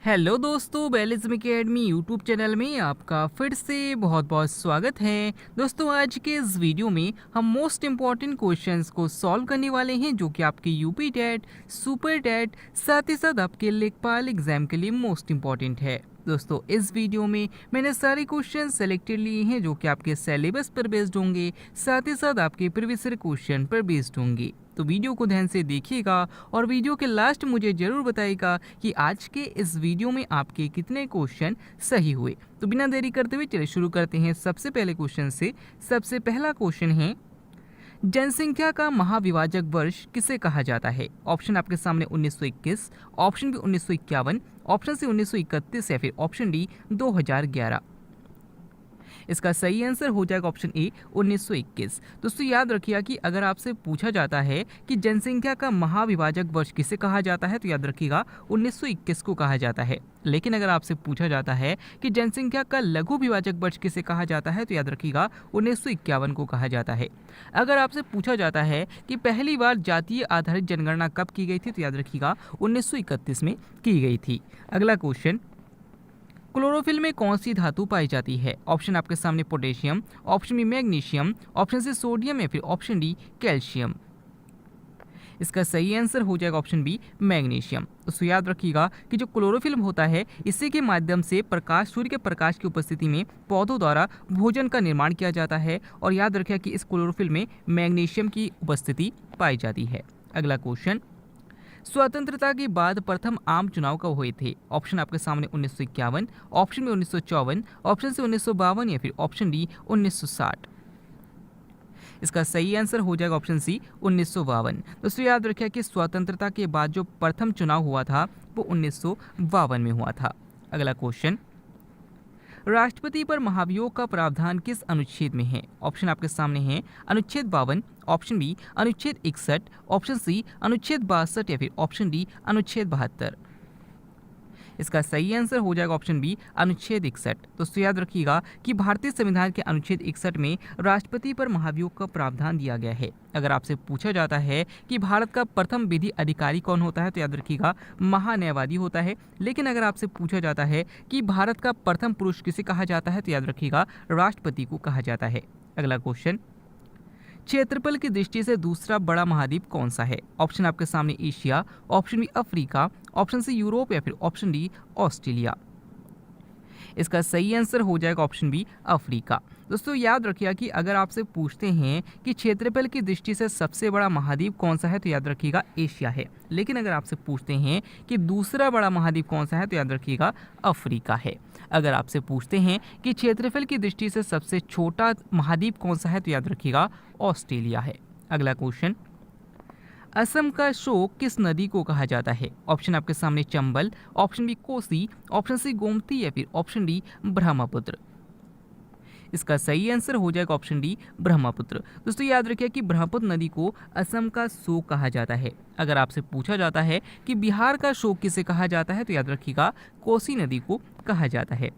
Hello दोस्तों, बेलिज्म academy YouTube channel में आपका फिर से बहुत बहुत स्वागत है। दोस्तों, आज के इस वीडियो में हम मोस्ट इम्पॉर्टेंट क्वेश्चंस को सॉल्व करने वाले हैं जो कि आपके यूपी टेट, सुपर टेट, साथ ही साथ आपके लेखपाल एग्जाम के लिए मोस्ट इम्पॉर्टेंट है। दोस्तों, इस वीडियो में मैंने सारे क्वेश्चन सेलेक्टेड लिए हैं जो कि आपके सिलेबस पर बेस्ड होंगे, साथ ही साथ आपके प्रीवियस ईयर क्वेश्चन पर बेस्ड होंगे। तो वीडियो को ध्यान से देखिएगा और वीडियो के लास्ट मुझे ज़रूर बताइएगा कि आज के इस वीडियो में आपके कितने क्वेश्चन सही हुए। तो बिना देरी करते हुए चलिए शुरू करते हैं सबसे पहले क्वेश्चन से। सबसे पहला क्वेश्चन है, जनसंख्या का महाविभाजक वर्ष किसे कहा जाता है? ऑप्शन आपके सामने 1921, ऑप्शन बी 1951, ऑप्शन सी 1931 या फिर ऑप्शन डी 2011। इसका सही आंसर हो जाएगा ऑप्शन ए 1921। दोस्तों, याद रखिएगा कि अगर आपसे पूछा जाता है कि जनसंख्या का महाविभाजक वर्ष किसे कहा जाता है तो याद रखिएगा 1921 को कहा जाता है। लेकिन अगर आपसे पूछा जाता है कि जनसंख्या का लघु विभाजक वर्ष किसे कहा जाता है तो याद रखिएगा 1951 को कहा जाता है। अगर आपसे पूछा जाता है कि पहली बार जातीय आधारित जनगणना कब की गई थी तो याद रखिएगा 1931 में की गई थी। अगला क्वेश्चन, क्लोरोफिल में कौन सी धातु पाई जाती है? ऑप्शन आपके सामने potassium, option B magnesium, option C sodium या फिर ऑप्शन डी कैल्शियम। इसका सही आंसर हो जाएगा ऑप्शन बी मैग्नीशियम। तो याद रखिएगा कि जो क्लोरोफिल होता है इसी के माध्यम से प्रकाश, सूर्य के प्रकाश की उपस्थिति में पौधों द्वारा भोजन का निर्माण किया जाता है और याद रखिएगा कि इस क्लोरोफिल में मैग्नीशियम की उपस्थिति पाई जाती है। अगला क्वेश्चन, स्वतंत्रता के बाद प्रथम आम चुनाव कब हुए थे? ऑप्शन आपके सामने 1951, ऑप्शन बी 1954, ऑप्शन सी 1952 या फिर ऑप्शन डी 1960। इसका सही आंसर हो जाएगा ऑप्शन सी 1952। दोस्तों, याद रखिए कि स्वतंत्रता के बाद जो प्रथम चुनाव हुआ था वो 1952 में हुआ था। अगला क्वेश्चन, राष्ट्रपति पर महाभियोग का प्रावधान किस अनुच्छेद में है? ऑप्शन आपके सामने हैं अनुच्छेद 52, ऑप्शन बी अनुच्छेद 61, ऑप्शन सी अनुच्छेद 62 या फिर ऑप्शन डी अनुच्छेद 72। इसका सही आंसर हो जाएगा ऑप्शन बी अनुच्छेद 61। दोस्तों, याद रखिएगा कि भारतीय संविधान के अनुच्छेद 61 में राष्ट्रपति पर महाभियोग का प्रावधान दिया गया है। अगर आपसे पूछा जाता है कि भारत का प्रथम विधि अधिकारी कौन होता है तो याद रखिएगा महान्यायवादी होता है। लेकिन अगर आपसे पूछा जाता है कि भारत का प्रथम पुरुष किसे कहा जाता है तो याद रखिएगा राष्ट्रपति को कहा जाता है। अगला क्वेश्चन, क्षेत्रफल की दृष्टि से दूसरा बड़ा महाद्वीप कौन सा है? ऑप्शन आपके सामने Asia, option B Africa, option C Europe या फिर ऑप्शन डी ऑस्ट्रेलिया। इसका सही आंसर हो जाएगा ऑप्शन बी अफ्रीका। दोस्तों, याद रखिएगा कि अगर आपसे पूछते हैं कि क्षेत्रफल की दृष्टि से सबसे बड़ा महाद्वीप कौन सा है तो याद रखिएगा एशिया है। लेकिन अगर आपसे पूछते हैं कि दूसरा बड़ा महाद्वीप कौन सा है तो याद रखिएगा अफ्रीका है। अगर आपसे पूछते हैं कि क्षेत्रफल की दृष्टि से सबसे छोटा महाद्वीप कौन सा है तो याद रखिएगा ऑस्ट्रेलिया है। अगला क्वेश्चन, असम का शोक किस नदी को कहा जाता है? ऑप्शन आपके सामने Chambal, option B Kosi, option C Gomti या फिर ऑप्शन डी ब्रह्मपुत्र। इसका सही आंसर हो जाएगा ऑप्शन डी ब्रह्मपुत्र। दोस्तों, याद रखिए कि ब्रह्मपुत्र नदी को असम का शोक कहा जाता है। अगर आपसे पूछा जाता है कि बिहार का शोक किसे कहा जाता है तो याद रखिएगा कोसी नदी को कहा जाता है।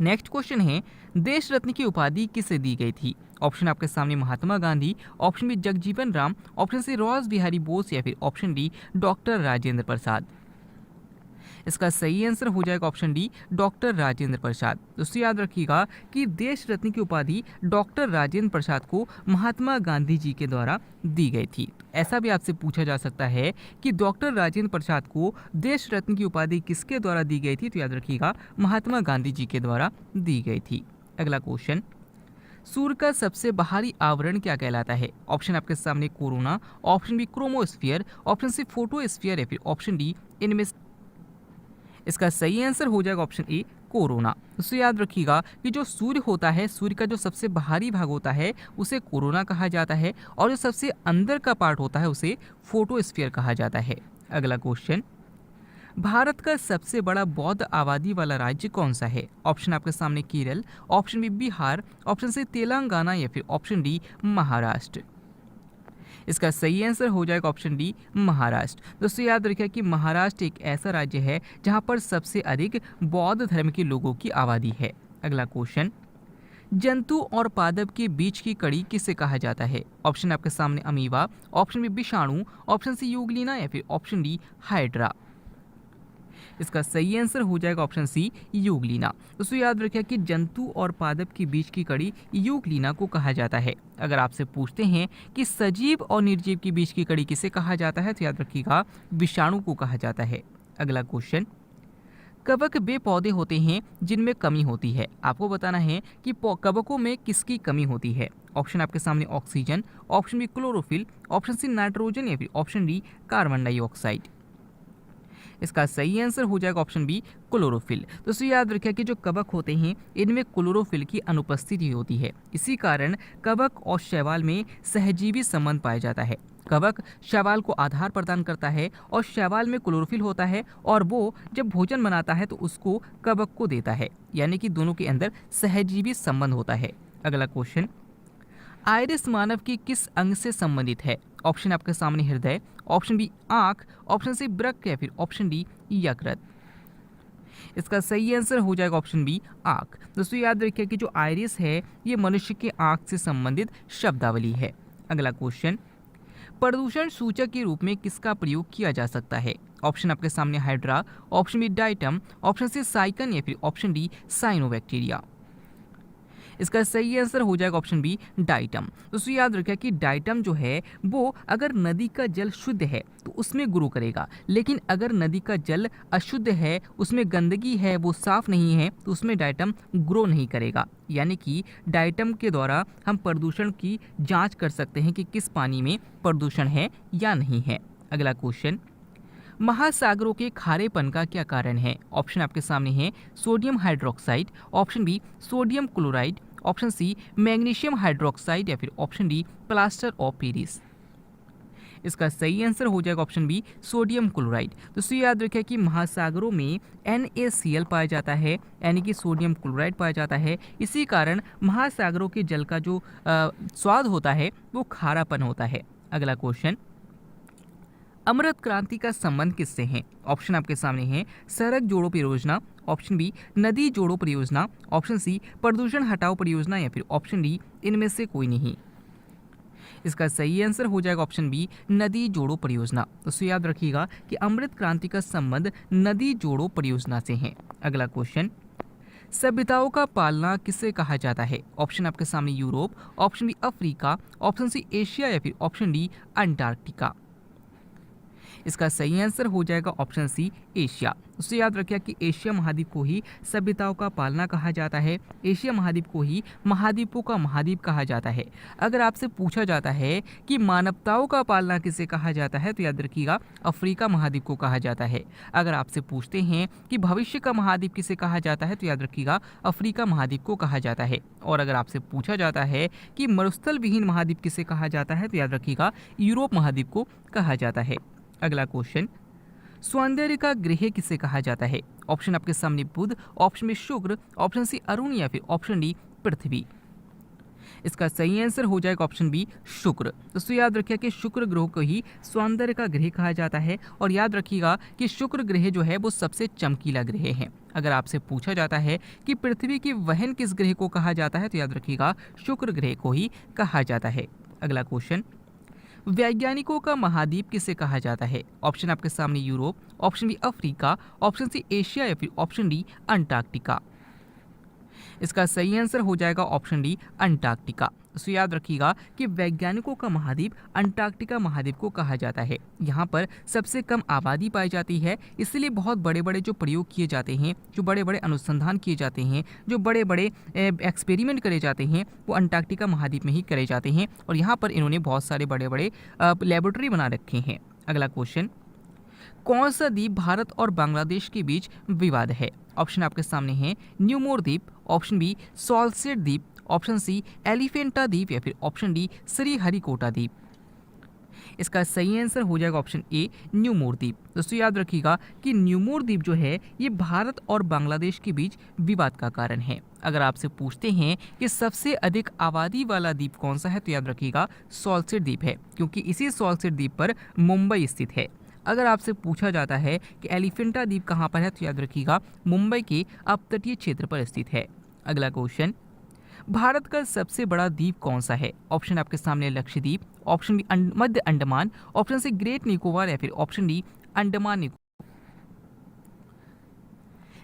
नेक्स्ट क्वेश्चन है, देश रत्न की उपाधि किसे दी गई थी? ऑप्शन आपके सामने Mahatma Gandhi, option B Jagjivan Ram, option C Ras Bihari Bose या फिर option D doctor Rajendra Prasad. इसका सही आंसर हो जाएगा option D doctor Rajendra Prasad. दोस्तों, याद रखिएगा कि देश रत्न की उपाधि डॉक्टर राजेंद्र प्रसाद को महात्मा गांधी जी के द्वारा दी गई थी। ऐसा भी आपसे पूछा जा सकता है कि डॉक्टर राजेंद्र प्रसाद को देश रत्न की उपाधि किसके द्वारा दी गई थी तो याद रखिएगा महात्मा गांधी जी के द्वारा दी गई थी। अगला क्वेश्चन, सूर्य का सबसे बाहरी आवरण क्या कहलाता है? ऑप्शन आपके सामने corona, option B chromosphere, option C photosphere या फिर ऑप्शन डी इनमें। इसका सही आंसर हो जाएगा ऑप्शन ए कोरोना। दोस्तों, याद रखिएगा कि जो सूर्य होता है, सूर्य का जो सबसे बाहरी भाग होता है उसे कोरोना कहा जाता है और जो सबसे अंदर का पार्ट होता है उसे फोटोस्फीयर कहा जाता है। अगला क्वेश्चन, भारत का सबसे बड़ा बौद्ध आबादी वाला राज्य कौन सा है? ऑप्शन आपके सामने Kerala, option B Bihar, option C Telangana या फिर ऑप्शन डी महाराष्ट्र। इसका सही आंसर हो जाएगा ऑप्शन डी महाराष्ट्र। दोस्तों, याद रखिए कि महाराष्ट्र एक ऐसा राज्य है जहां पर सबसे अधिक बौद्ध धर्म के लोगों की आबादी है। अगला क्वेश्चन, जंतु और पादप के बीच की कड़ी किसे कहा जाता है? ऑप्शन आपके सामने अमीबा, ऑप्शन बी विषाणु, ऑप्शन सी यूग्लिना या फिर ऑप्शन डी हाइड्रा। इसका सही आंसर हो जाएगा ऑप्शन सी, यूग्लिना। दोस्तों याद रखिए कि जंतु और पादप के बीच की कड़ी यूग्लिना को कहा जाता है। अगर आपसे पूछते हैं कि सजीव और निर्जीव के बीच की कड़ी किसे कहा जाता है, तो याद रखिएगा विषाणु को कहा जाता है। अगला क्वेश्चन, कवक वे पौधे होते हैं जिनमें कमी होती है। आपको बताना है कि कवकों में किसकी कमी होती है। ऑप्शन आपके सामने oxygen, option B chlorophyll, option C nitrogen या फिर ऑप्शन डी कार्बन डाइऑक्साइड। इसका सही आंसर हो जाएगा ऑप्शन बी, क्लोरोफिल। दोस्तों याद रखिए कि जो कवक होते हैं इनमें क्लोरोफिल की अनुपस्थिति होती है। इसी कारण कवक और शैवाल में सहजीवी संबंध पाया जाता है। कवक शैवाल को आधार प्रदान करता है और शैवाल में क्लोरोफिल होता है और वो जब भोजन बनाता है तो उसको कवक को देता है, यानी कि दोनों के अंदर सहजीवी संबंध होता है। अगला क्वेश्चन, आइरिस मानव की किस अंग से संबंधित है। ऑप्शन आपके सामने हृदय, ऑप्शन बी आंख, ऑप्शन सी वृक्क या फिर ऑप्शन डी यकृत। इसका सही आंसर हो जाएगा ऑप्शन बी, आंख। दोस्तों याद रखिए कि जो आइरिस है ये मनुष्य के आंख से संबंधित शब्दावली है। अगला क्वेश्चन, प्रदूषण सूचक के रूप में किसका प्रयोग किया जा सकता है। ऑप्शन आपके सामने hydra, option B diatom, option C sycon या फिर ऑप्शन डी साइनोबैक्टीरिया। इसका सही आंसर हो जाएगा ऑप्शन बी, डाइटम। दोस्तों याद रखिए कि डाइटम जो है वो अगर नदी का जल शुद्ध है तो उसमें ग्रो करेगा, लेकिन अगर नदी का जल अशुद्ध है, उसमें गंदगी है, वो साफ नहीं है, तो उसमें डाइटम ग्रो नहीं करेगा। यानी कि डाइटम के द्वारा हम प्रदूषण की जांच कर सकते हैं कि किस पानी में प्रदूषण है या नहीं है। अगला क्वेश्चन, महासागरों के खारेपन का क्या कारण है। ऑप्शन आपके सामने है sodium hydroxide, option B sodium chloride, option C magnesium hydroxide या फिर option D plaster of Paris. इसका सही आंसर हो जाएगा ऑप्शन बी, सोडियम क्लोराइड। दोस्तों याद रखिए कि महासागरों में NaCl पाया जाता है, यानी कि सोडियम क्लोराइड पाया जाता है। इसी कारण महासागरों के जल का जो स्वाद होता है वो खारापन होता है। अगला क्वेश्चन, अमृत क्रांति का संबंध किससे है। ऑप्शन आपके सामने है सड़क जोड़ो परियोजना, ऑप्शन बी नदी जोड़ो परियोजना, ऑप्शन सी प्रदूषण हटाओ परियोजना या फिर ऑप्शन डी इनमें से कोई नहीं। इसका सही आंसर हो जाएगा ऑप्शन बी, नदी जोड़ो परियोजना। दोस्तों याद रखिएगा कि अमृत क्रांति का संबंध नदी जोड़ो परियोजना से है। अगला क्वेश्चन, सभ्यताओं का पालना किसे कहा जाता है। ऑप्शन आपके सामने Europe, option B Africa, option C Asia या फिर ऑप्शन डी अंटार्कटिका। इसका सही आंसर हो जाएगा ऑप्शन सी, एशिया। उससे याद रखिए कि एशिया महाद्वीप को ही सभ्यताओं का पालना कहा जाता है। एशिया महाद्वीप को ही महाद्वीपों का महाद्वीप कहा जाता है। अगर आपसे पूछा जाता है कि मानवताओं का पालना किसे कहा जाता है, तो याद रखिएगा अफ्रीका महाद्वीप को कहा जाता है। अगर आपसे पूछते हैं कि भविष्य का महाद्वीप किसे कहा जाता है, तो याद रखिएगा अफ्रीका महाद्वीप को कहा जाता है। और अगर आपसे पूछा जाता है कि मरुस्थल विहीन महाद्वीप किसे कहा जाता है, तो याद रखिएगा यूरोप महाद्वीप को कहा जाता है। अगला क्वेश्चन, सौंदर्य का गृह किसे कहा जाता है। ऑप्शन आपके सामने बुध, ऑप्शन में शुक्र, ऑप्शन सी अरुण या फिर ऑप्शन डी पृथ्वी। इसका सही आंसर हो जाएगा ऑप्शन बी, शुक्र। दोस्तों याद रखिए कि शुक्र ग्रह को ही सौंदर्य का गृह कहा जाता है। और याद रखिएगा कि शुक्र ग्रह जो है वो सबसे चमकीला ग्रह है। अगर आपसे पूछा जाता है कि पृथ्वी की बहन किस ग्रह को कहा जाता है, तो याद रखिएगा शुक्र ग्रह को ही कहा जाता है। अगला क्वेश्चन, वैज्ञानिकों का महाद्वीप किसे कहा जाता है। ऑप्शन आपके सामने Europe, option B Africa, option C Asia या फिर ऑप्शन डी अंटार्कटिका। इसका सही आंसर हो जाएगा ऑप्शन डी, अंटार्कटिका। तो याद रखिएगा कि वैज्ञानिकों का महाद्वीप अंटार्कटिका महाद्वीप को कहा जाता है। यहाँ पर सबसे कम आबादी पाई जाती है, इसलिए बहुत बड़े बड़े जो प्रयोग किए जाते हैं, जो बड़े बड़े अनुसंधान किए जाते हैं, जो बड़े बड़े एक्सपेरिमेंट करे जाते हैं, वो अंटार्कटिका महाद्वीप में ही करे जाते हैं। और यहाँ पर इन्होंने बहुत सारे बड़े बड़े लेबोरेटरी बना रखे हैं। अगला क्वेश्चन, कौन सा द्वीप भारत और बांग्लादेश के बीच विवाद है। ऑप्शन आपके सामने है न्यूमोर द्वीप, ऑप्शन बी सॉल्सेट द्वीप, ऑप्शन सी एलिफेंटा द्वीप या फिर ऑप्शन डी श्रीहरिकोटा द्वीप। इसका सही आंसर हो जाएगा ऑप्शन ए, न्यूमोर द्वीप। दोस्तों याद रखिएगा कि न्यूमोर द्वीप जो है ये भारत और बांग्लादेश के बीच विवाद का कारण है। अगर आपसे पूछते हैं कि सबसे अधिक आबादी वाला द्वीप कौन सा है, तो याद रखिएगा सॉल्सेट द्वीप है, क्योंकि इसी सॉल्सेट द्वीप पर मुंबई स्थित है। अगर आपसे पूछा जाता है कि एलिफेंटा द्वीप कहाँ पर है, तो याद रखिएगा मुंबई के अपतटीय क्षेत्र पर स्थित है। अगला क्वेश्चन, भारत का सबसे बड़ा द्वीप कौन सा है। ऑप्शन आपके सामने लक्षद्वीप, ऑप्शन बी मध्य Andaman, option C great Nicobar या फिर ऑप्शन डी अंडमान निकोबार।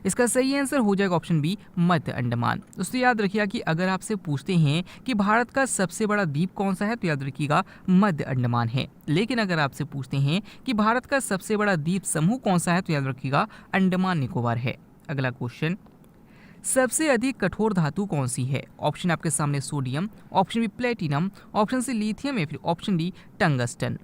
इसका सही आंसर हो जाएगा ऑप्शन बी मध्य अंडमान। दोस्तों याद रखिएगा कि अगर आपसे पूछते हैं कि भारत का सबसे बड़ा द्वीप कौन सा है तो याद रखिएगा मध्य अंडमान है। लेकिन अगर आपसे पूछते हैं कि भारत का सबसे बड़ा द्वीप समूह कौन सा है तो याद रखिएगा अंडमान निकोबार है। अगला क्वेश्चन, सबसे अधिक कठोर धातु कौन सी है? ऑप्शन आपके सामने sodium, option B platinum, option C lithium या फिर ऑप्शन डी टंगस्टन।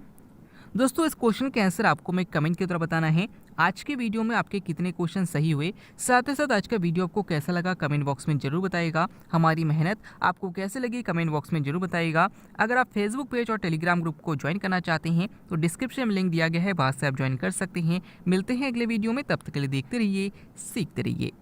दोस्तों इस क्वेश्चन के आंसर आपको मैं कमेंट के द्वारा बताना है। आज के वीडियो में आपके कितने क्वेश्चन सही हुए, साथ ही साथ आज का वीडियो आपको कैसा लगा कमेंट बॉक्स में जरूर बताइएगा। हमारी मेहनत आपको कैसे लगी कमेंट बॉक्स में जरूर बताइएगा। अगर आप फेसबुक पेज और टेलीग्राम ग्रुप को ज्वाइन करना चाहते हैं तो डिस्क्रिप्शन में लिंक दिया गया है, वहाँ से आप ज्वाइन कर सकते हैं। मिलते हैं अगले वीडियो में, तब तक के लिए देखते रहिए, सीखते रहिए।